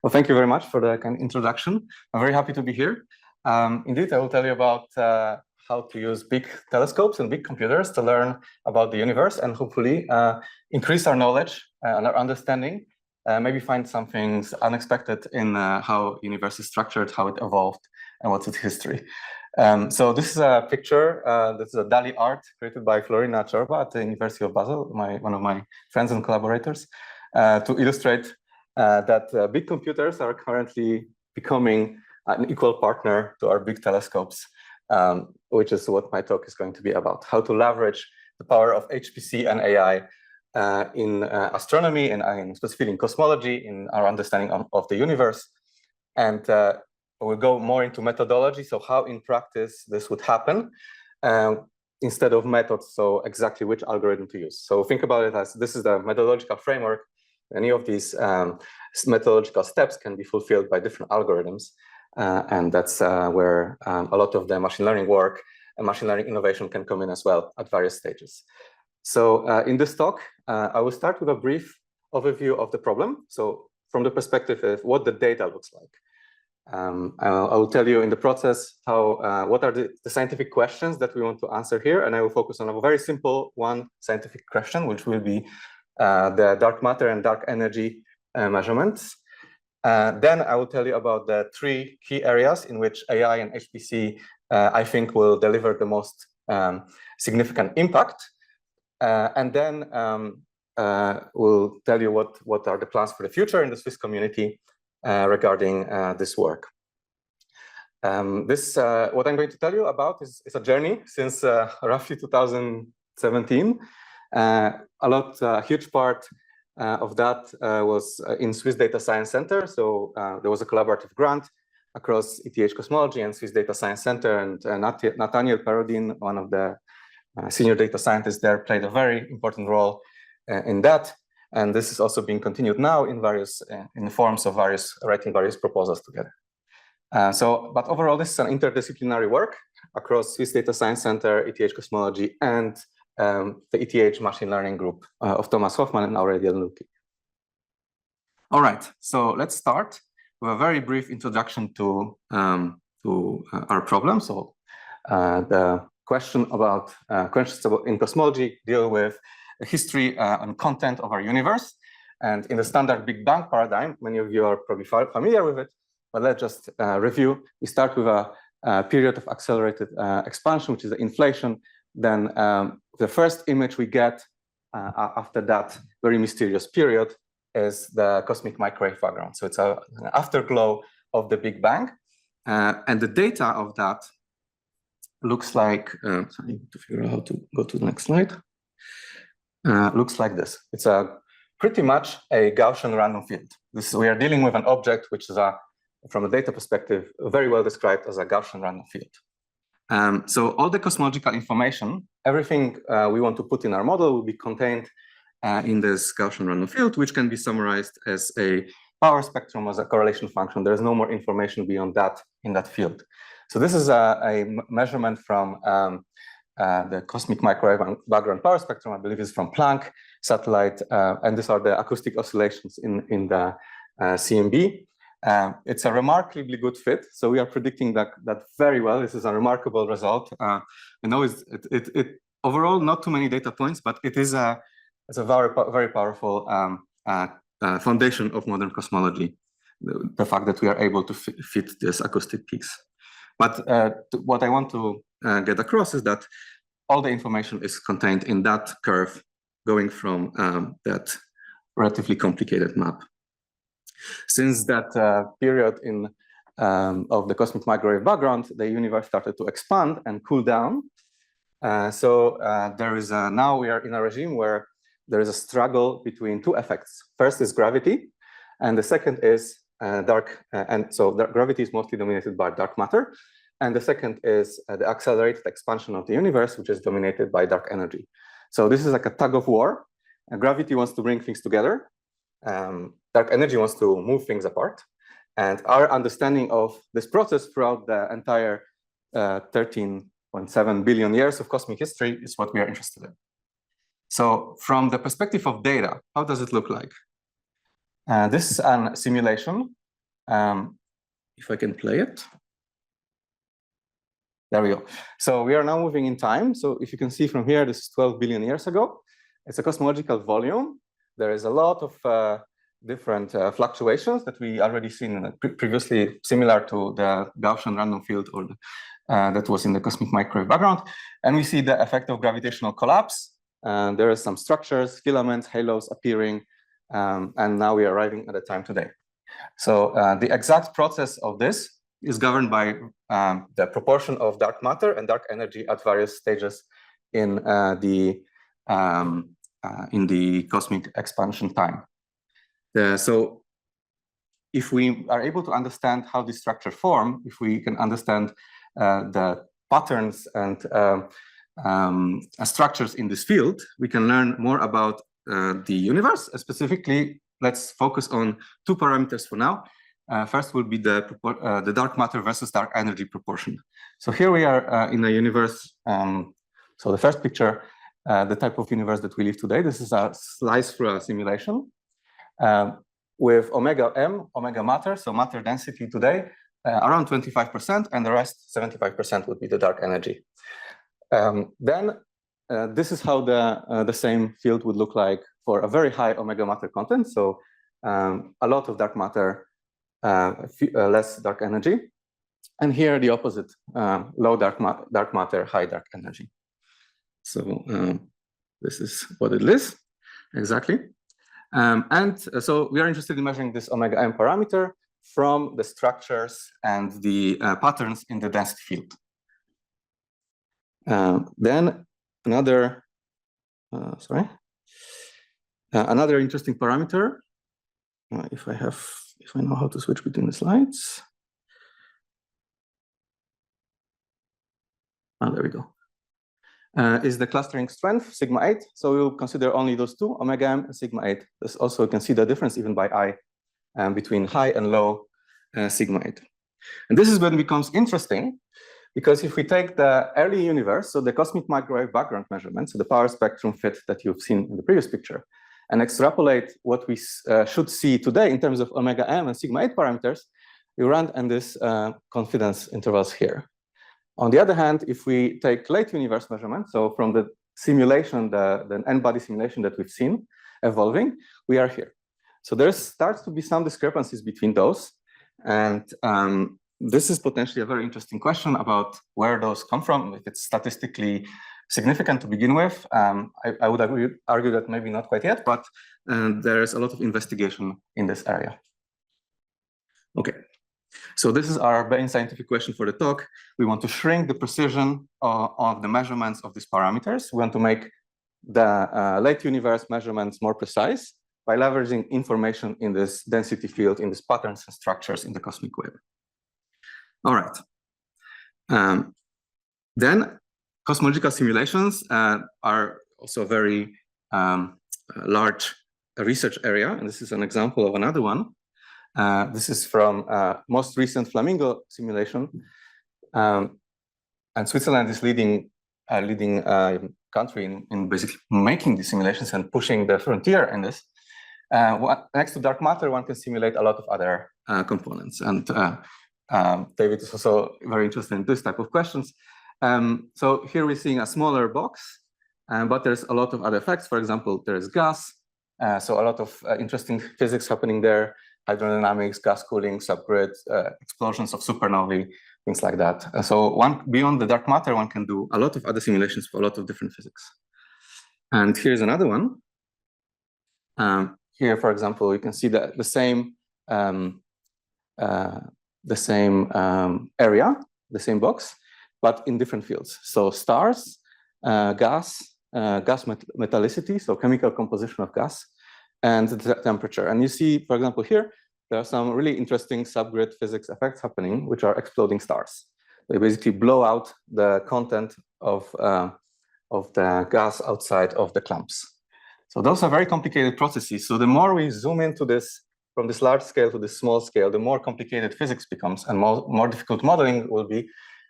Well, thank you very much for the kind introduction. I'm very happy to be here. Indeed, I will tell you about how to use big telescopes and big computers to learn about the universe and hopefully increase our knowledge and our understanding, maybe find some things unexpected in how the universe is structured, how it evolved, and what's its history. So this is a picture, this is a DALI art created by Florina Ciorba at the University of Basel, one of my friends and collaborators, to illustrate that big computers are currently becoming an equal partner to our big telescopes, which is what my talk is going to be about, how to leverage the power of HPC and AI in astronomy and specifically in cosmology, in our understanding of the universe. And we'll go more into methodology, so how in practice this would happen instead of methods, so exactly which algorithm to use. So think about it as this is the methodological framework. Any of these methodological steps can be fulfilled by different algorithms. And that's where a lot of the machine learning work and machine learning innovation can come in as well at various stages. So in this talk, I will start with a brief overview of the problem. So from the perspective of what the data looks like. I will tell you in the process how what are the scientific questions that we want to answer here. And I will focus on a very simple one scientific question, which will be the dark matter and dark energy measurements. Then I will tell you about the three key areas in which AI and HPC, I think, will deliver the most significant impact. And then we'll tell you what are the plans for the future in the Swiss community regarding this work. What I'm going to tell you about is a journey since roughly 2017. A huge part of that was in Swiss Data Science Center. So there was a collaborative grant across ETH Cosmology and Swiss Data Science Center, and Nathaniel Parodin, one of the senior data scientists there, played a very important role in that. And this is also being continued now in the forms of writing various proposals together. But overall, this is an interdisciplinary work across Swiss Data Science Center, ETH Cosmology, and the ETH machine learning group of Tomasz Hoffman and Aurelian Luki. All right, so let's start with a very brief introduction to our problem. So the questions in cosmology deal with the history and content of our universe. And in the standard Big Bang paradigm, many of you are probably familiar with it, but let's just review. We start with a period of accelerated expansion, which is the inflation. Then the first image we get after that very mysterious period is the cosmic microwave background. So it's an afterglow of the Big Bang. And the data of that looks like, sorry, I need to figure out how to go to the next slide. Looks like this. It's pretty much a Gaussian random field. We are dealing with an object which is, from a data perspective, very well described as a Gaussian random field. So all the cosmological information, everything we want to put in our model will be contained in this Gaussian random field, which can be summarized as a power spectrum as a correlation function. There's no more information beyond that in that field. So this is a measurement from the cosmic microwave background power spectrum. I believe is from Planck satellite, and these are the acoustic oscillations in the CMB. It's a remarkably good fit. So we are predicting that very well. This is a remarkable result. I know it overall not too many data points, but it's a very powerful foundation of modern cosmology. The fact that we are able to fit these acoustic peaks. But what I want to get across is that all the information is contained in that curve, going from that relatively complicated map. Since that period of the cosmic microwave background, the universe started to expand and cool down. Now we are in a regime where there is a struggle between two effects. First is gravity, and the second is gravity is mostly dominated by dark matter. And the second is the accelerated expansion of the universe, which is dominated by dark energy. So this is like a tug of war. Gravity wants to bring things together. Dark energy wants to move things apart. And our understanding of this process throughout the entire 13.7 billion years of cosmic history is what we are interested in. So from the perspective of data, how does it look like? This is a simulation If I can play it. There we go. So we are now moving in time. So if you can see from here, this is 12 billion years ago. It's a cosmological volume. There is a lot of different fluctuations that we already seen previously, similar to the Gaussian random field or that was in the cosmic microwave background. And we see the effect of gravitational collapse. And there are some structures, filaments, halos appearing. And now we are arriving at the time today. So the exact process of this is governed by the proportion of dark matter and dark energy at various stages in the cosmic expansion time. So if we are able to understand how these structures form, if we can understand the patterns and structures in this field, we can learn more about the universe. Specifically, let's focus on two parameters for now. First will be the dark matter versus dark energy proportion. So here we are in a universe. So the first picture, the type of universe that we live today. This is a slice through a simulation with omega m, omega matter, so matter density today, around 25%, and the rest, 75%, would be the dark energy. Then this is how the same field would look like for a very high omega matter content. So a lot of dark matter, less dark energy. And here the opposite, low dark matter, high dark energy. So this is what it is, exactly. And so we are interested in measuring this omega m parameter from the structures and the patterns in the density field. Then another, another interesting parameter, if I know how to switch between the slides. There we go. Is the clustering strength, sigma 8. So we'll consider only those two, omega m and sigma 8. This also, you can see the difference even by I between high and low sigma 8. And this is when it becomes interesting, because if we take the early universe, so the cosmic microwave background measurement, so the power spectrum fit that you've seen in the previous picture, and extrapolate what we should see today in terms of omega m and sigma 8 parameters, we run in this confidence intervals here. On the other hand, if we take late universe measurement, so from the simulation, the n-body simulation that we've seen evolving, we are here. So there starts to be some discrepancies between those. And this is potentially a very interesting question about where those come from, if it's statistically significant to begin with. I would argue that maybe not quite yet, but there is a lot of investigation in this area. Okay. So this is our main scientific question for the talk. We want to shrink the precision of the measurements of these parameters. We want to make the late universe measurements more precise by leveraging information in this density field, in these patterns and structures in the cosmic web. All right. Then cosmological simulations are also a very large research area. And this is an example of another one. This is from most recent Flamingo simulation, and Switzerland is leading country in basically making these simulations and pushing the frontier in this. Next to dark matter, one can simulate a lot of other components, and David is also very interested in this type of questions. So here we're seeing a smaller box, but there's a lot of other effects. For example, there is gas, so a lot of interesting physics happening there. Hydrodynamics, gas cooling, subgrid, explosions of supernovae, things like that. So beyond the dark matter, one can do a lot of other simulations for a lot of different physics. And here's another one. Here, for example, you can see the same area, the same box, but in different fields. So stars, gas metallicity, so chemical composition of gas, and the temperature. And you see, for example, here, there are some really interesting subgrid physics effects happening, which are exploding stars. They basically blow out the content of the gas outside of the clumps. So those are very complicated processes. So the more we zoom into this, from this large scale to this small scale, the more complicated physics becomes and more difficult modeling will be.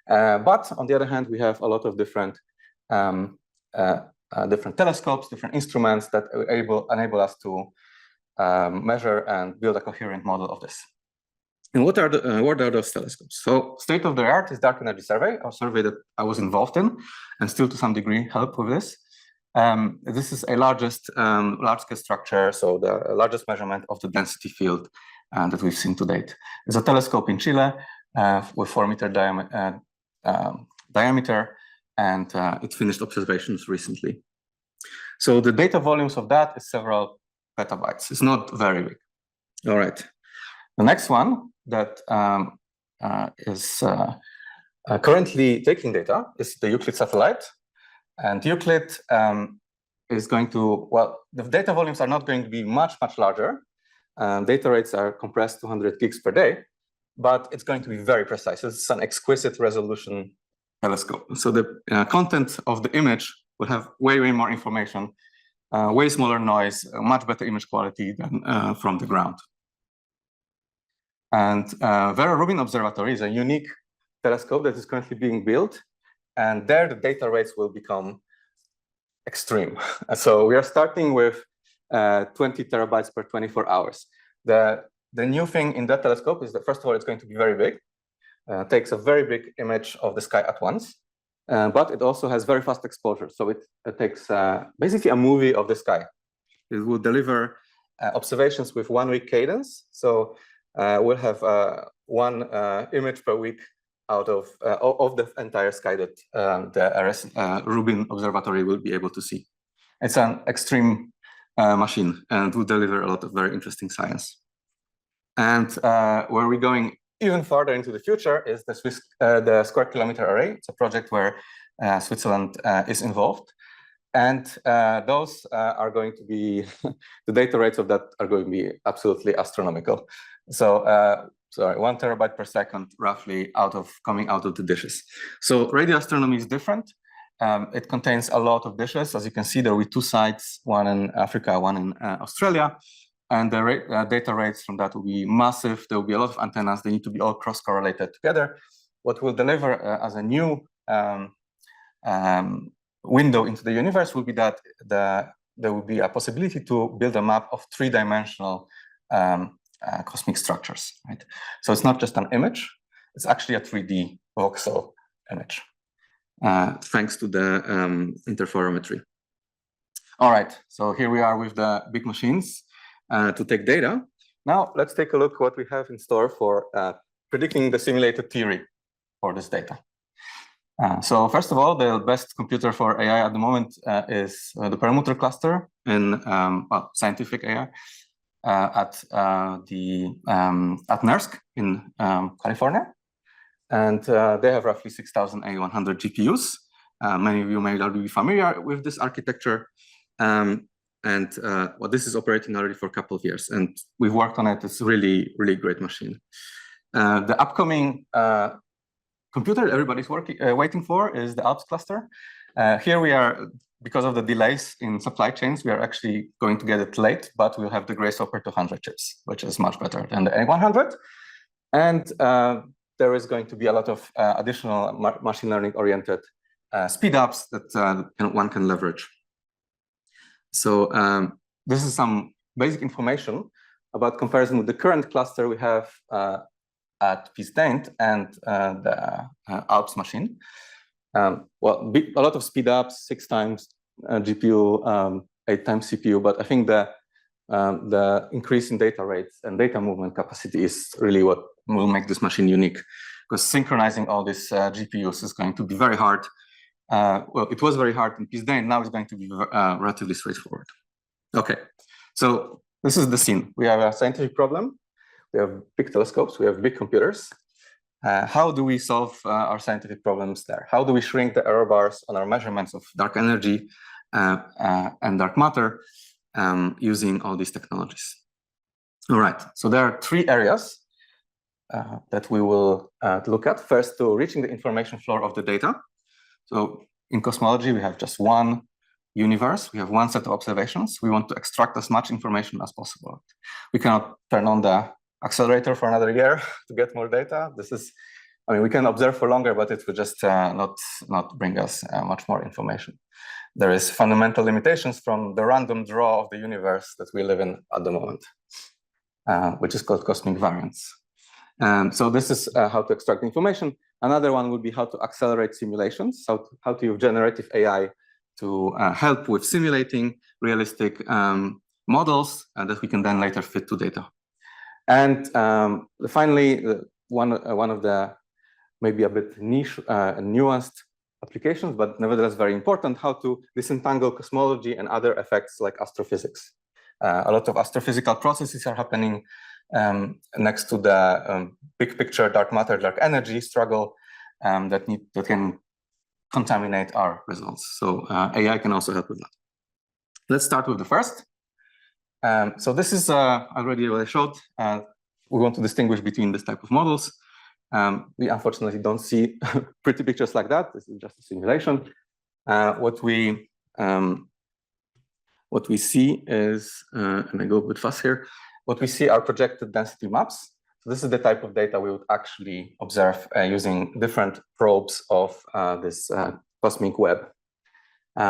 But on the other hand, we have a lot of different different telescopes, different instruments that enable us to measure and build a coherent model of this. And what are those telescopes? So state of the art is Dark Energy Survey, a survey that I was involved in, and still to some degree help with this. This is a large-scale structure, so the largest measurement of the density field that we've seen to date. It's a telescope in Chile with 4-meter diameter, and it finished observations recently. So the data volumes of that is several petabytes. It's not very big. All right. The next one that is currently taking data is the Euclid satellite. And Euclid is going to, well, the data volumes are not going to be much larger. Data rates are compressed to 100 gigs per day, but it's going to be very precise. It's an exquisite resolution telescope. So the content of the image will have way more information, way smaller noise, much better image quality than from the ground. And Vera Rubin Observatory is a unique telescope that is currently being built, and there the data rates will become extreme. So we are starting with 20 terabytes per 24 hours. The new thing in that telescope is that, first of all, it's going to be very big. Takes a very big image of the sky at once, but it also has very fast exposure. So it takes basically a movie of the sky. It will deliver observations with 1-week cadence. So we'll have one image per week out of the entire sky that the Rubin Observatory will be able to see. It's an extreme machine and will deliver a lot of very interesting science. And where we're going even farther into the future is the Square Kilometer Array. It's a project where Switzerland is involved. And those are going to be, the data rates of that are going to be absolutely astronomical. So, sorry, 1 terabyte per second, roughly, coming out of the dishes. So radio astronomy is different. It contains a lot of dishes. As you can see, there will be 2 sites, one in Africa, one in Australia. And the data rates from that will be massive. There will be a lot of antennas. They need to be all cross-correlated together. What will deliver as a new window into the universe will be that there will be a possibility to build a map of 3-dimensional cosmic structures, right? So it's not just an image, it's actually a 3D voxel image, thanks to the interferometry. All right, so here we are with the big machines to take data. Now let's take a look what we have in store for predicting the simulated theory for this data. So first of all, the best computer for AI at the moment is the parameter cluster in scientific AI at NERSC in California, and they have roughly 6,000 A100 GPUs. Many of you may already be familiar with this architecture, and this is operating already for a couple of years, and we've worked on it. It's really great machine. The upcoming computer everybody's waiting for is the Alps cluster. Here we are, because of the delays in supply chains, we are actually going to get it late, but we'll have the Grace Hopper 200 chips, which is much better than the A100. And there is going to be a lot of additional machine learning oriented speed ups that one can leverage. So this is some basic information about comparison with the current cluster we have at Piz Daint and the Alps machine. Well, a lot of speed ups, 6 times GPU, 8 times CPU, but I think the increase in data rates and data movement capacity is really what will make this machine unique, because synchronizing all these GPUs is going to be very hard. Well, it was very hard in Piz Daint, now it's going to be relatively straightforward. Okay, so this is the scene. We have a scientific problem. We have big telescopes, we have big computers. How do we solve our scientific problems there? How do we shrink the error bars on our measurements of dark energy and dark matter using all these technologies? All right, so there are 3 areas that we will look at. First, to reaching the information floor of the data. So in cosmology, we have just one universe. We have one set of observations. We want to extract as much information as possible. We cannot turn on the accelerator for another year to get more data. This is, I mean, we can observe for longer, but it will just not bring us much more information. There is fundamental limitations from the random draw of the universe that we live in at the moment, which is called cosmic variance. So this is how to extract the information. Another one would be how to accelerate simulations, how to use generative AI to help with simulating realistic models that we can then later fit to data. And finally, one of the maybe a bit niche, nuanced applications, but nevertheless very important, how to disentangle cosmology and other effects like astrophysics. A lot of astrophysical processes are happening next to the big picture dark matter, dark energy struggle that can contaminate our results. So AI can also help with that. Let's start with the first. So this is already what I showed. We want to distinguish between this type of models. We unfortunately don't see pretty pictures like that. This is just a simulation. What we see is, and I go a bit fast here, what we see are projected density maps. So this is the type of data we would actually observe using different probes of this cosmic web.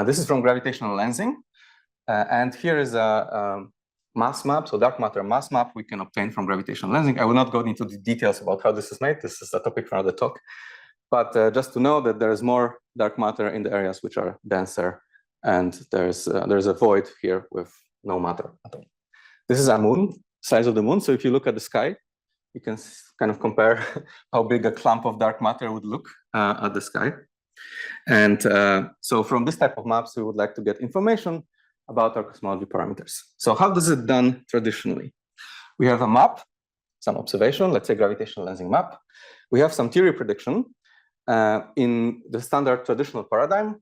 This is from gravitational lensing. And here is a mass map, so dark matter mass map we can obtain from gravitational lensing. I will not go into the details about how this is made. This is a topic for another talk. But just to know that there is more dark matter in the areas which are denser, and there's a void here with no matter at all. This is a moon, size of the moon. So if you look at the sky, you can kind of compare how big a clump of dark matter would look at the sky. And so from this type of maps, we would like to get information about our cosmology parameters. So how does it done traditionally? We have a map, some observation, let's say gravitational lensing map. We have some theory prediction. In the standard traditional paradigm,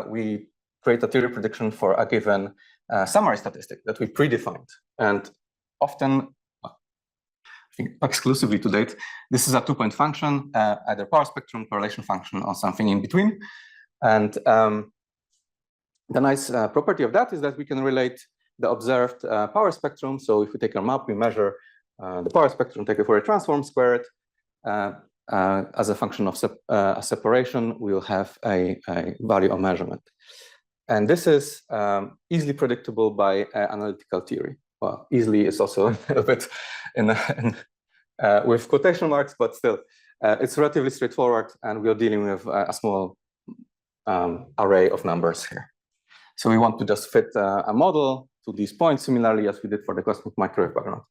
we create a theory prediction for a given summary statistic that we predefined. And often, I think exclusively to date, this is a two-point function, either power spectrum, correlation function, or something in between. And the nice property of that is that we can relate the observed power spectrum. So if we take our map, we measure the power spectrum, take a Fourier transform, square it. As a function of a separation, we will have a value of measurement. And this is easily predictable by analytical theory. Well, easily is also a bit with quotation marks, but still, it's relatively straightforward, and we are dealing with a small array of numbers here. So we want to just fit a model to these points, similarly as we did for the cosmic microwave background.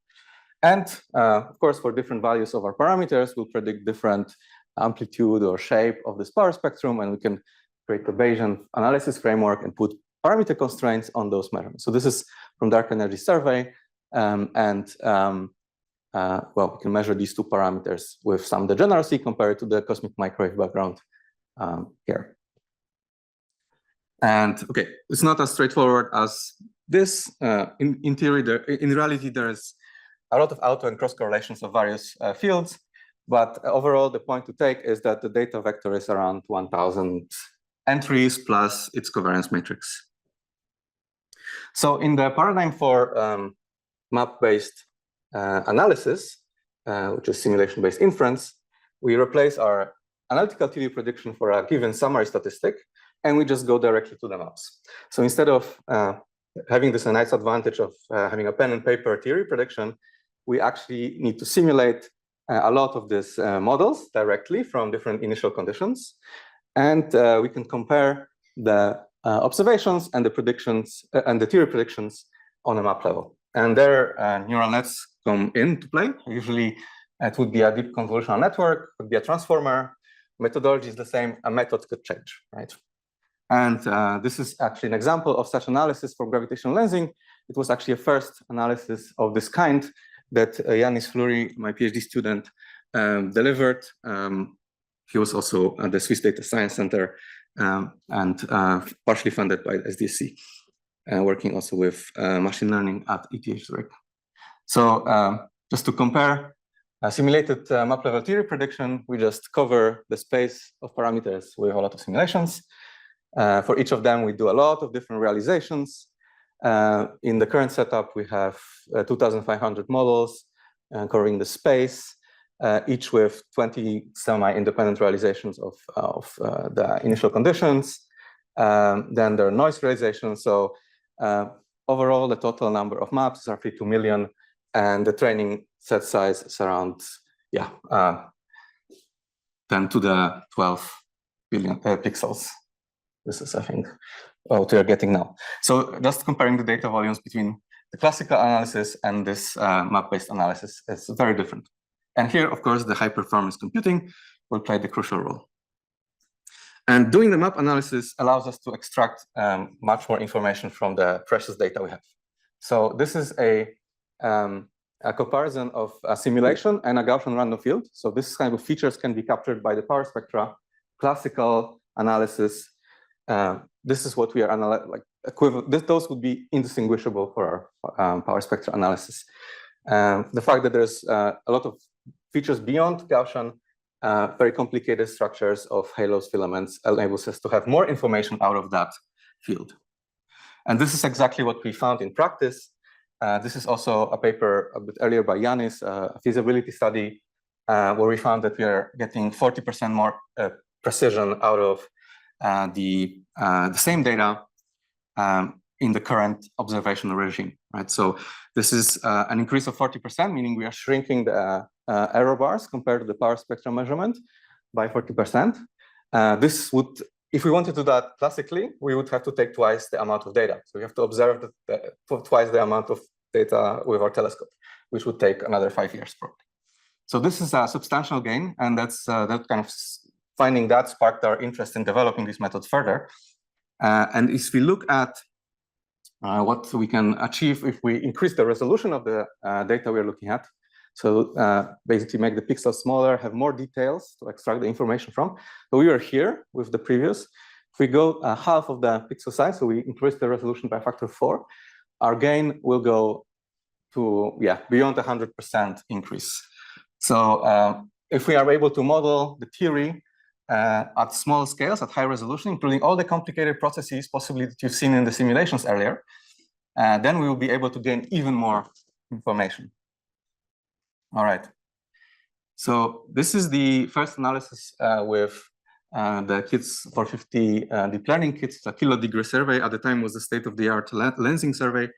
And of course, for different values of our parameters, we'll predict different amplitude or shape of this power spectrum, and we can create a Bayesian analysis framework and put parameter constraints on those measurements. So this is from Dark Energy Survey, well, we can measure these two parameters with some degeneracy compared to the cosmic microwave background here. And okay, it's not as straightforward as this. In theory, in reality, there is a lot of auto and cross correlations of various fields. But overall, the point to take is that the data vector is around 1,000 entries plus its covariance matrix. So in the paradigm for map-based analysis, which is simulation-based inference, we replace our analytical theory prediction for a given summary statistic, and we just go directly to the maps. So instead of having this a nice advantage of having a pen and paper theory prediction, we actually need to simulate a lot of these models directly from different initial conditions. And we can compare the observations and the predictions and the theory predictions on a map level. And there, neural nets come into play. Usually, it would be a deep convolutional network, could be a transformer. Methodology is the same. A method could change, right? And this is actually an example of such analysis for gravitational lensing. It was actually a first analysis of this kind that Yanis Fleury, my PhD student, delivered. He was also at the Swiss Data Science Center and partially funded by SDSC, working also with machine learning at ETH Zurich. So just to compare, simulated map-level theory prediction, we just cover the space of parameters with a lot of simulations. For each of them, we do a lot of different realizations. In the current setup, we have 2,500 models covering the space, each with 20 semi-independent realizations of the initial conditions. Then there are noise realizations. So overall, the total number of maps is roughly 2 million, and the training set size is around yeah, 10 to the 12 billion pixels. This is, I think, what we are getting now. So just comparing the data volumes between the classical analysis and this map-based analysis is very different. And here, of course, the high-performance computing will play the crucial role. And doing the map analysis allows us to extract much more information from the precious data we have. So this is a comparison of a simulation and a Gaussian random field. So this kind of features can be captured by the power spectra, classical analysis. This is what we are analyzing, like equivalent. Those would be indistinguishable for our power spectra analysis. The fact that there's a lot of features beyond Gaussian, very complicated structures of halos, filaments, enables us to have more information out of that field. And this is exactly what we found in practice. This is also a paper a bit earlier by Yanis, a feasibility study, where we found that we are getting 40% more precision out of the same data in the current observational regime, right? So this is an increase of 40%, meaning we are shrinking the error bars compared to the power spectrum measurement by 40%. This would, if we wanted to do that classically, we would have to take twice the amount of data. So we have to observe twice the amount of data with our telescope, which would take another 5 years probably. So this is a substantial gain, and that's that kind of finding that sparked our interest in developing these methods further. And if we look at what we can achieve if we increase the resolution of the data we're looking at, so basically make the pixels smaller, have more details to extract the information from. So we were here with the previous. If we go half of the pixel size, so we increase the resolution by a factor of 4, our gain will go to beyond 100% increase. So if we are able to model the theory at small scales, at high resolution, including all the complicated processes possibly that you've seen in the simulations earlier, then we will be able to gain even more information. All right. So this is the first analysis with the KITS 450 deep learning kits, the kilo-degree survey. At the time was the state-of-the-art lensing survey.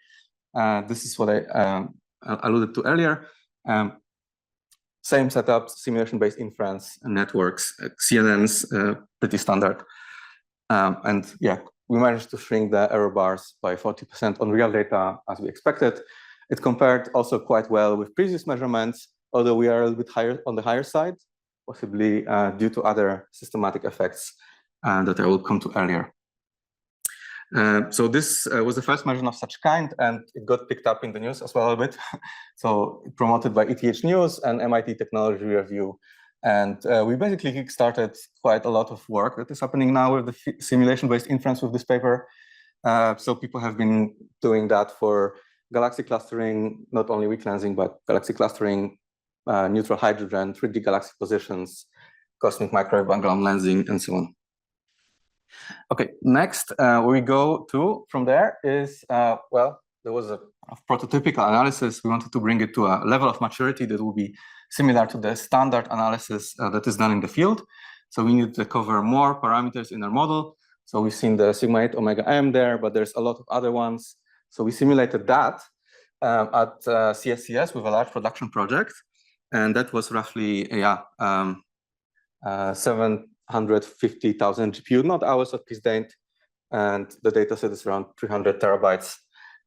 This is what I alluded to earlier. Same setup, simulation-based inference networks, CNNs, pretty standard. And yeah, we managed to shrink the error bars by 40% on real data as we expected. It compared also quite well with previous measurements, although we are a little bit higher on the higher side, possibly due to other systematic effects that I will come to earlier. So this was the first measurement of such kind, and it got picked up in the news as well a bit. So promoted by ETH News and MIT Technology Review. And we basically kickstarted quite a lot of work that is happening now with the simulation-based inference with this paper. So people have been doing that for galaxy clustering, not only weak lensing, but galaxy clustering, neutral hydrogen, 3D galaxy positions, cosmic microwave background lensing, and so on. Okay, next we go to, from there is, well, there was a prototypical analysis. We wanted to bring it to a level of maturity that will be similar to the standard analysis that is done in the field. So we need to cover more parameters in our model. So we've seen the sigma 8 omega m there, but there's a lot of other ones. So we simulated that at CSCS with a large production project. And that was roughly, 750,000 GPU, not hours of piece date. And the data set is around 300 terabytes.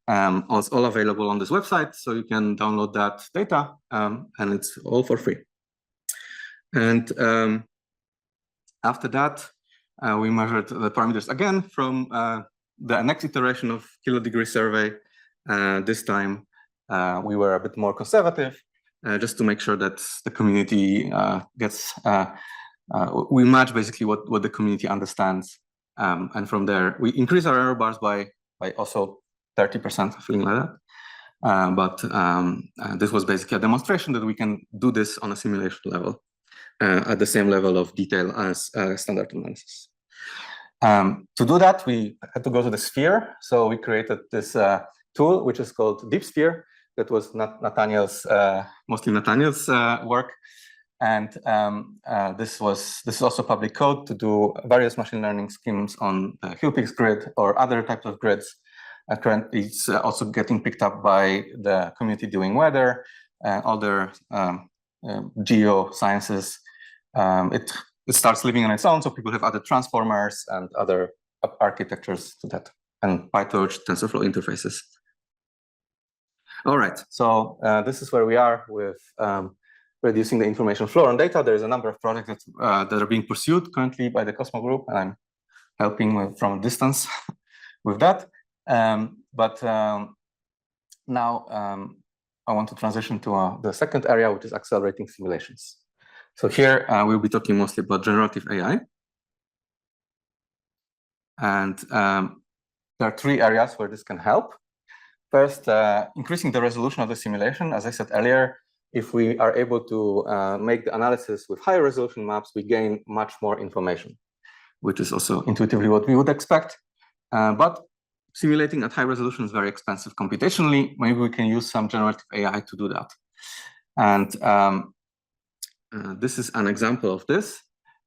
It's all available on this website, so you can download that data, and it's all for free. And after that, we measured the parameters again from the next iteration of kilo-degree survey. This time, we were a bit more conservative, just to make sure that the community gets, we match basically what the community understands. And from there, we increase our error bars by also 30%, something like that. But this was basically a demonstration that we can do this on a simulation level at the same level of detail as standard analysis. To do that, we had to go to the sphere. So we created this tool, which is called Deep Sphere. That was Nathaniel's, mostly Nathaniel's work. And this is also public code to do various machine learning schemes on the Hillpix grid or other types of grids. Currently, it's also getting picked up by the community doing weather, other geosciences, it starts living on its own. So people have added transformers and other architectures to that, and PyTorch, TensorFlow interfaces. All right, so this is where we are with reducing the information flow on data. There's a number of projects that are being pursued currently by the Cosmo group, and I'm helping from a distance with that. Now I want to transition to the second area, which is accelerating simulations. So here we'll be talking mostly about generative AI. And there are three areas where this can help. First, increasing the resolution of the simulation. As I said earlier, if we are able to make the analysis with higher resolution maps, we gain much more information, which is also intuitively what we would expect. But simulating at high resolution is very expensive computationally. Maybe we can use some generative AI to do that. And this is an example of this,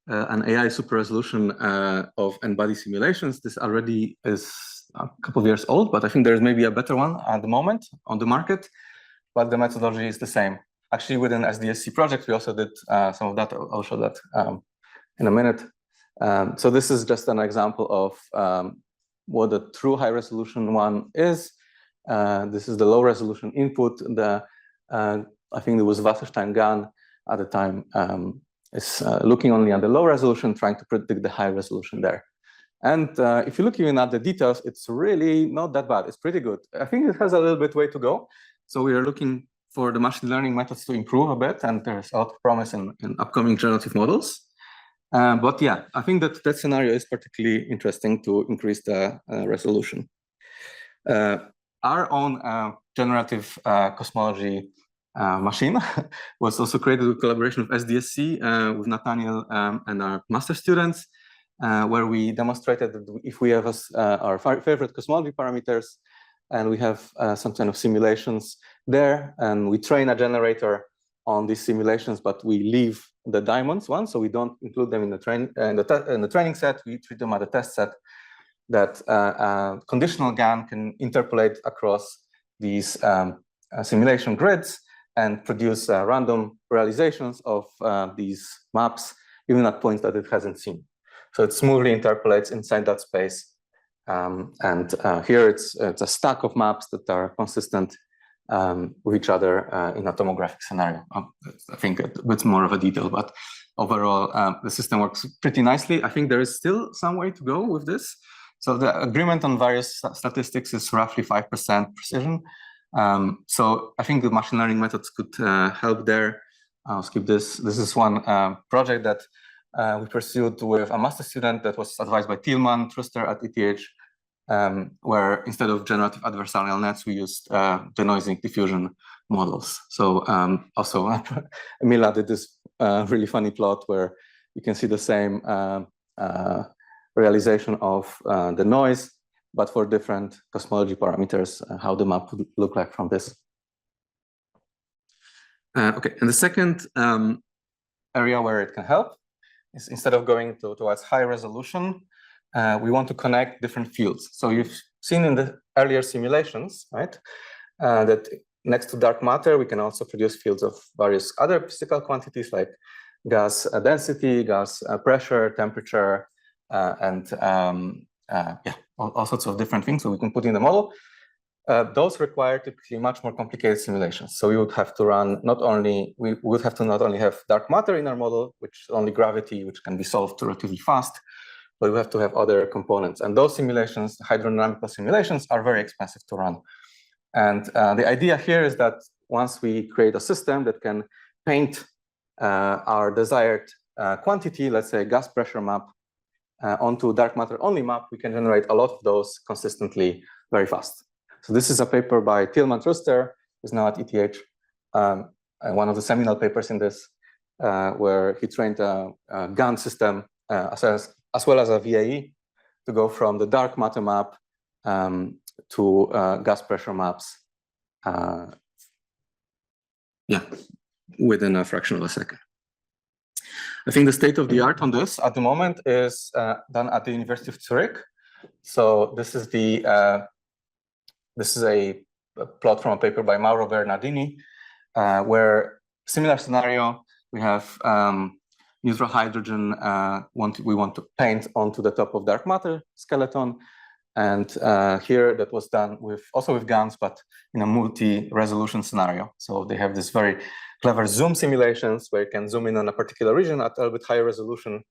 an AI super resolution of n-body simulations. This already is a couple of years old, but I think there's maybe a better one at the moment on the market, but the methodology is the same. Actually, within SDSC project, we also did some of that. I'll show that in a minute. So this is just an example of what the true high resolution one is. This is the low resolution input. I think it was Wasserstein-Gahn at the time is looking only at the low resolution, trying to predict the high resolution there. And if you look even at the details, it's really not that bad. It's pretty good. I think it has a little bit way to go. So we are looking for the machine learning methods to improve a bit, and there's a lot of promise in upcoming generative models. But yeah, I think that scenario is particularly interesting to increase the resolution. Our own generative cosmology machine was also created with collaboration with SDSC, with Nathaniel and our master students, where we demonstrated that if we have our favorite cosmology parameters, and we have some kind of simulations there, and we train a generator on these simulations, but we leave the diamonds one, so we don't include them in the training set. We treat them as a test set that conditional GAN can interpolate across these simulation grids and produce random realizations of these maps, even at points that it hasn't seen. So it smoothly interpolates inside that space. Here it's a stack of maps that are consistent with each other in a tomographic scenario. I think a bit more of a detail, but overall, the system works pretty nicely. I think there is still some way to go with this. So the agreement on various statistics is roughly 5% precision. So I think the machine learning methods could help there. I'll skip this. This is one project that we pursued with a master student that was advised by Thielmann, Truster at ETH, where instead of generative adversarial nets, we used denoising diffusion models. So also, Mila did this really funny plot where you can see the same realization of the noise, but for different cosmology parameters, how the map would look like from this. Okay, and the second area where it can help is instead of going towards high resolution, we want to connect different fields. So you've seen in the earlier simulations, right, that next to dark matter, we can also produce fields of various other physical quantities like gas density, gas pressure, temperature, and yeah, all sorts of different things that we can put in the model. Those require typically much more complicated simulations. So we would have to run not only have dark matter in our model, which is only gravity, which can be solved relatively fast, but we have to have other components. And those simulations, hydrodynamical simulations, are very expensive to run. And the idea here is that once we create a system that can paint our desired quantity, let's say gas pressure map, onto dark matter only map, we can generate a lot of those consistently very fast. So this is a paper by Thielmann Truster, who's now at ETH, one of the seminal papers in this, where he trained a GAN system as well as a VAE to go from the dark matter map to gas pressure maps, yeah, within a fraction of a second. I think the state of the art on this at the moment is done at the University of Zurich. So this is a plot from a paper by Mauro Bernardini, where Similar scenario, we have neutral hydrogen we want to paint onto the top of dark matter skeleton. And here that was done also with GANs, but in a multi-resolution scenario. So they have this very clever zoom simulations where you can zoom in on a particular region at a little bit higher resolution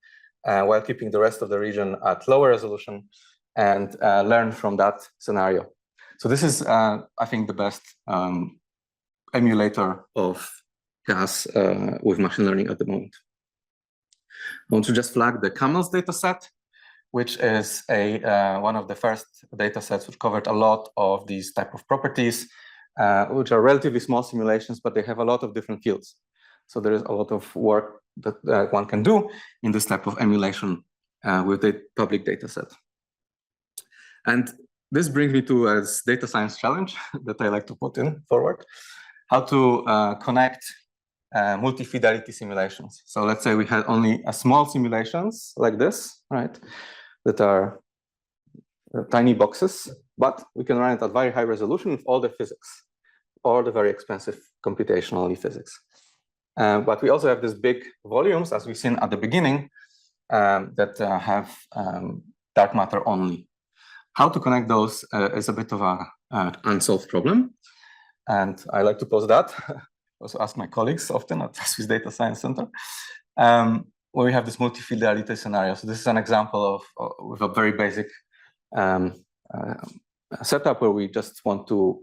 while keeping the rest of the region at lower resolution and learn from that scenario. So this is, I think, the best emulator of gas with machine learning at the moment. I want to just flag the CAMELS dataset, which is one of the first data sets which covered a lot of these type of properties, which are relatively small simulations, but they have a lot of different fields. So there is a lot of work that one can do in this type of emulation with the public data set. And this brings me to a data science challenge that I like to put in forward, how to connect multi-fidelity simulations. So let's say we had only a small simulations like this, right? That are tiny boxes, but we can run it at very high resolution with all the physics, or the very expensive computational physics. But we also have these big volumes, as we've seen at the beginning, that have dark matter only. How to connect those is a bit of an unsolved problem. And I like to pose that. Also ask my colleagues often at the Swiss Data Science Center, where we have this multi-fidelity scenario. So this is an example of with a very basic setup where we just want to,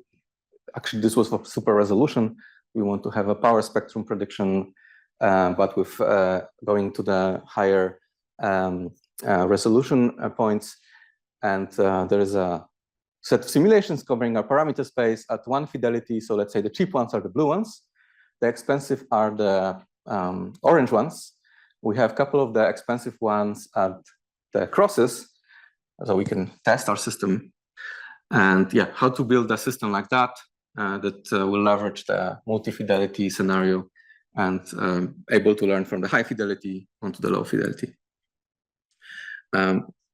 actually this was for super resolution. We want to have a power spectrum prediction, but with going to the higher resolution points. And there is a set of simulations covering our parameter space at 1 fidelity. So let's say the cheap ones are the blue ones. The expensive are the orange ones. We have a couple of the expensive ones at the crosses, so we can test our system. And yeah, how to build a system like that that will leverage the multi-fidelity scenario and able to learn from the high fidelity onto the low fidelity.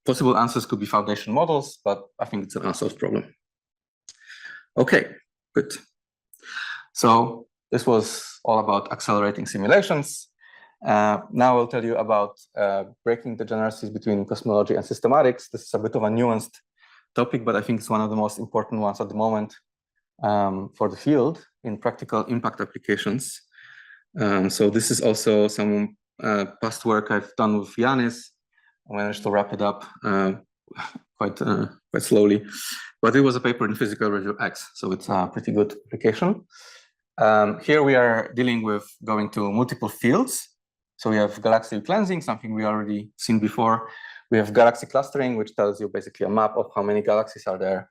Possible answers could be foundation models, but I think it's an unsolved problem. Okay, good. So this was all about accelerating simulations. Now I'll tell you about breaking the degeneracies between cosmology and systematics. This is a bit of a nuanced topic, but I think it's one of the most important ones at the moment for the field in practical impact applications. So this is also some past work I've done with Yanis. I managed to wrap it up quite slowly, but it was a paper in Physical Review X, so it's a pretty good application. Here we are dealing with going to multiple fields. So we have galaxy cleansing, something we already seen before. We have galaxy clustering, which tells you basically a map of how many galaxies are there.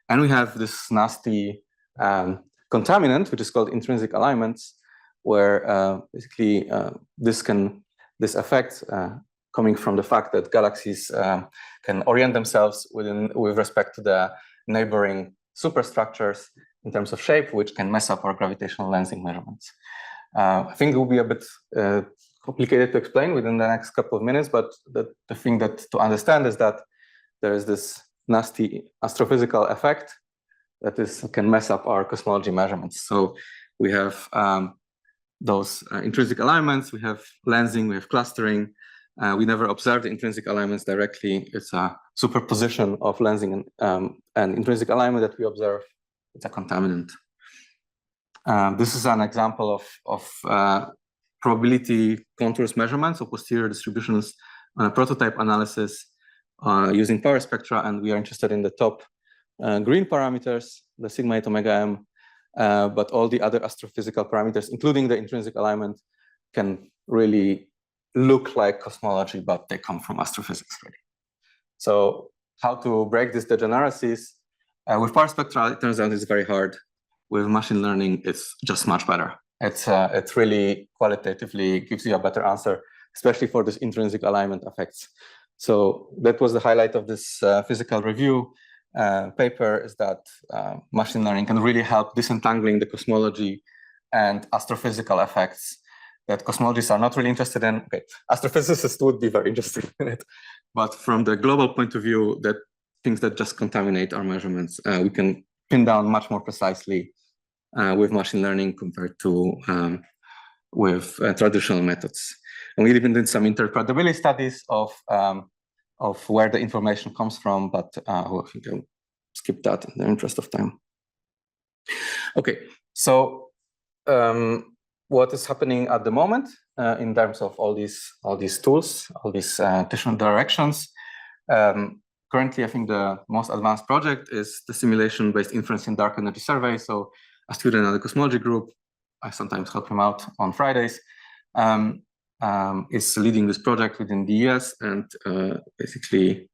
And we have this nasty contaminant, which is called intrinsic alignments, where basically this affects coming from the fact that galaxies can orient themselves with respect to the neighboring superstructures in terms of shape, which can mess up our gravitational lensing measurements. I think it will be a bit complicated to explain within the next couple of minutes, but the thing that to understand is that there is this nasty astrophysical effect that can mess up our cosmology measurements. So we have those intrinsic alignments, we have lensing, we have clustering. We never observe the intrinsic alignments directly. It's a superposition of lensing and intrinsic alignment that we observe. It's a contaminant. This is an example of probability contours measurements of posterior distributions on a prototype analysis using power spectra, and we are interested in the top green parameters, the sigma 8 omega m, but all the other astrophysical parameters, including the intrinsic alignment, can really look like cosmology, but they come from astrophysics, really. So how to break these degeneracies? With power spectra, it turns out it's very hard. With machine learning, it's just much better. It really qualitatively gives you a better answer, especially for this intrinsic alignment effects. So that was the highlight of this Physical Review paper, is that machine learning can really help disentangling the cosmology and astrophysical effects that cosmologists are not really interested in. Okay, astrophysicists would be very interested in it, but from the global point of view, that things that just contaminate our measurements, we can pin down much more precisely with machine learning compared to traditional methods. And we even did some interpretability studies of where the information comes from, but I think I'll skip that in the interest of time. Okay, so what is happening at the moment in terms of all these tools, all these different directions? Currently, I think the most advanced project is the simulation-based inference in dark energy survey. So a student at the Cosmology group, I sometimes help him out on Fridays, is leading this project within the ES and basically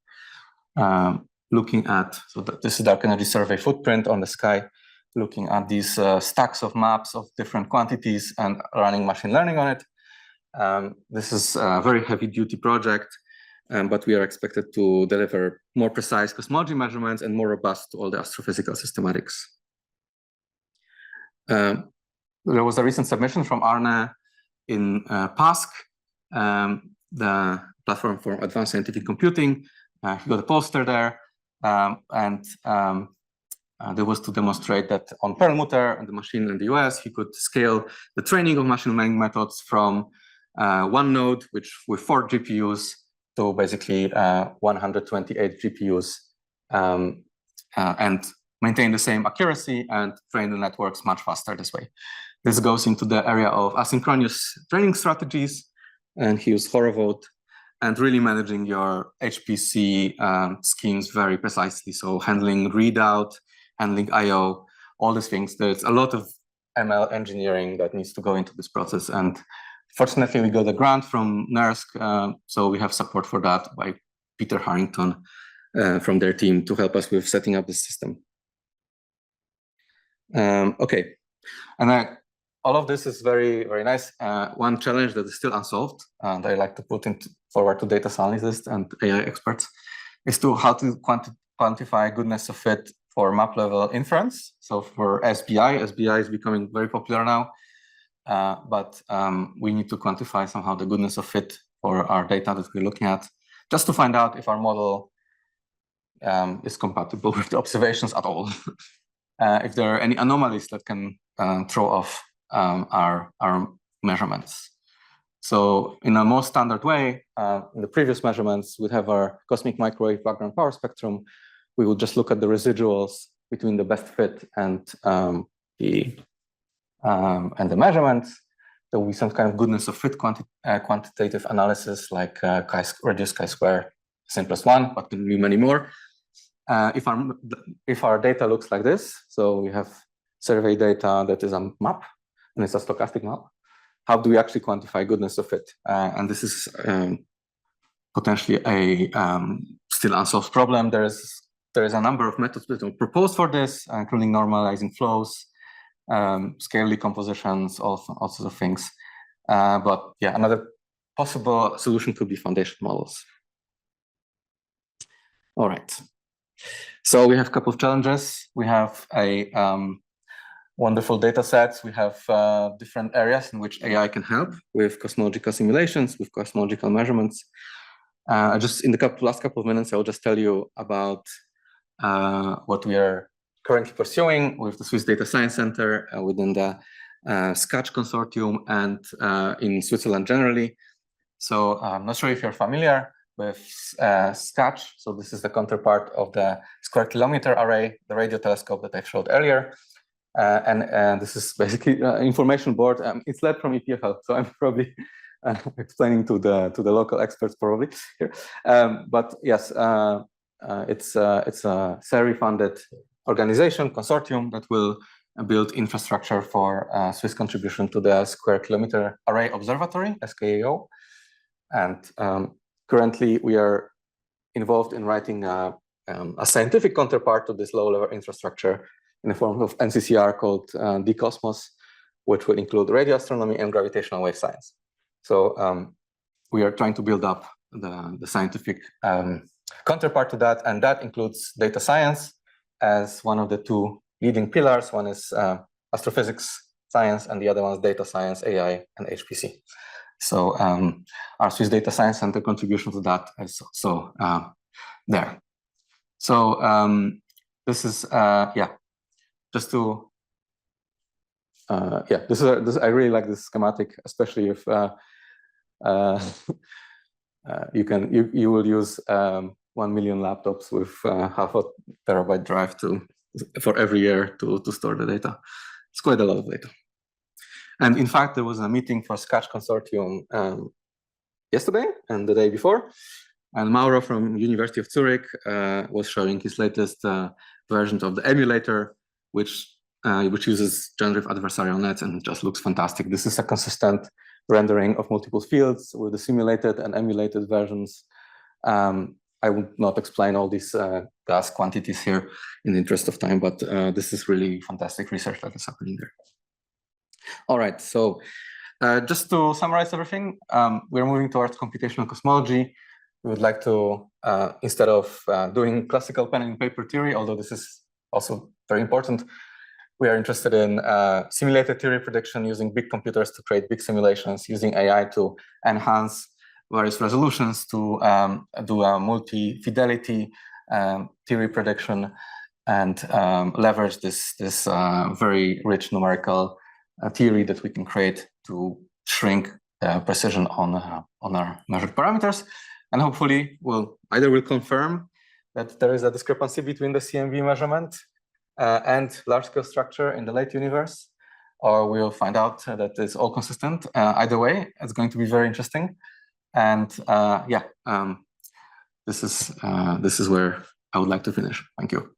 looking at, so this is dark energy survey footprint on the sky, looking at these stacks of maps of different quantities and running machine learning on it. This is a very heavy-duty project, but we are expected to deliver more precise cosmology measurements and more robust to all the astrophysical systematics. There was a recent submission from Arne in PASC, the platform for advanced scientific computing. He got a poster there, and there was to demonstrate that on Perlmutter and the machine in the US, he could scale the training of machine learning methods from one node, which with 4 GPUs, to basically 128 GPUs, and maintain the same accuracy and train the networks much faster this way. This goes into the area of asynchronous training strategies, and he used Horovod, and really managing your HPC schemes very precisely. So handling readout, handling I/O, all these things. There's a lot of ML engineering that needs to go into this process. And fortunately, we got a grant from NERSC, so we have support for that by Peter Harrington from their team to help us with setting up this system. Okay, and all of this is very, very nice. One challenge that is still unsolved, and I like to put forward to data scientists and AI experts, is how to quantify goodness of fit for map level inference. So for SBI is becoming very popular now, but we need to quantify somehow the goodness of fit for our data that we're looking at, just to find out if our model is compatible with the observations at all. If there are any anomalies that can throw off our measurements. So in a more standard way, in the previous measurements, we'd have our cosmic microwave background power spectrum. We would just look at the residuals between the best fit and the measurements. There will be some kind of goodness of fit quantitative analysis, like reduced chi-square, simplest one, but there will be many more. If our data looks like this, so we have survey data that is a map, and it's a stochastic map, how do we actually quantify goodness of fit? And this is potentially a still unsolved problem. There is a number of methods that are proposed for this, including normalizing flows, scale decompositions, all sorts of things. But yeah, another possible solution could be foundation models. All right. So we have a couple of challenges. We have a wonderful data sets. We have different areas in which AI can help with cosmological simulations, with cosmological measurements. Just in the last couple of minutes, I'll just tell you about what we are currently pursuing with the Swiss Data Science Center within the SCATCH consortium and in Switzerland generally. So I'm not sure if you're familiar with SCATCH. So this is the counterpart of the Square Kilometer Array, the radio telescope that I showed earlier. And this is basically an information board. It's led from EPFL, so I'm probably explaining to the local experts probably here. But yes, it's a SERI-funded organization, consortium, that will build infrastructure for Swiss contribution to the Square Kilometer Array Observatory, SKAO. And currently, we are involved in writing a scientific counterpart to this low-level infrastructure in the form of NCCR called DCosmos, which will include radio astronomy and gravitational wave science. So we are trying to build up the scientific counterpart to that, and that includes data science as one of the two leading pillars. One is astrophysics science, and the other one is data science, AI, and HPC. So our Swiss Data Science Center contribution to that is also there. So this is, yeah, just to yeah, I really like this schematic, especially if you will use 1 million laptops with half a terabyte drive for every year to store the data. It's quite a lot of data. And in fact, there was a meeting for Scratch Consortium yesterday and the day before. And Mauro from University of Zurich was showing his latest version of the emulator, which uses generative adversarial nets, and it just looks fantastic. This is a consistent rendering of multiple fields with the simulated and emulated versions. I will not explain all these gas quantities here in the interest of time, but this is really fantastic research that is happening there. All right, so just to summarize everything, we're moving towards computational cosmology. We would like to, instead of doing classical pen and paper theory, although this is also very important, we are interested in simulated theory prediction using big computers to create big simulations, using AI to enhance various resolutions, to do a multi-fidelity theory prediction, and leverage this very rich numerical theory that we can create to shrink precision on our measured parameters. And hopefully we'll confirm that there is a discrepancy between the CMV measurement and large-scale structure in the late universe, or we'll find out that it's all consistent. Either way, it's going to be very interesting. And yeah, this is where I would like to finish. Thank you.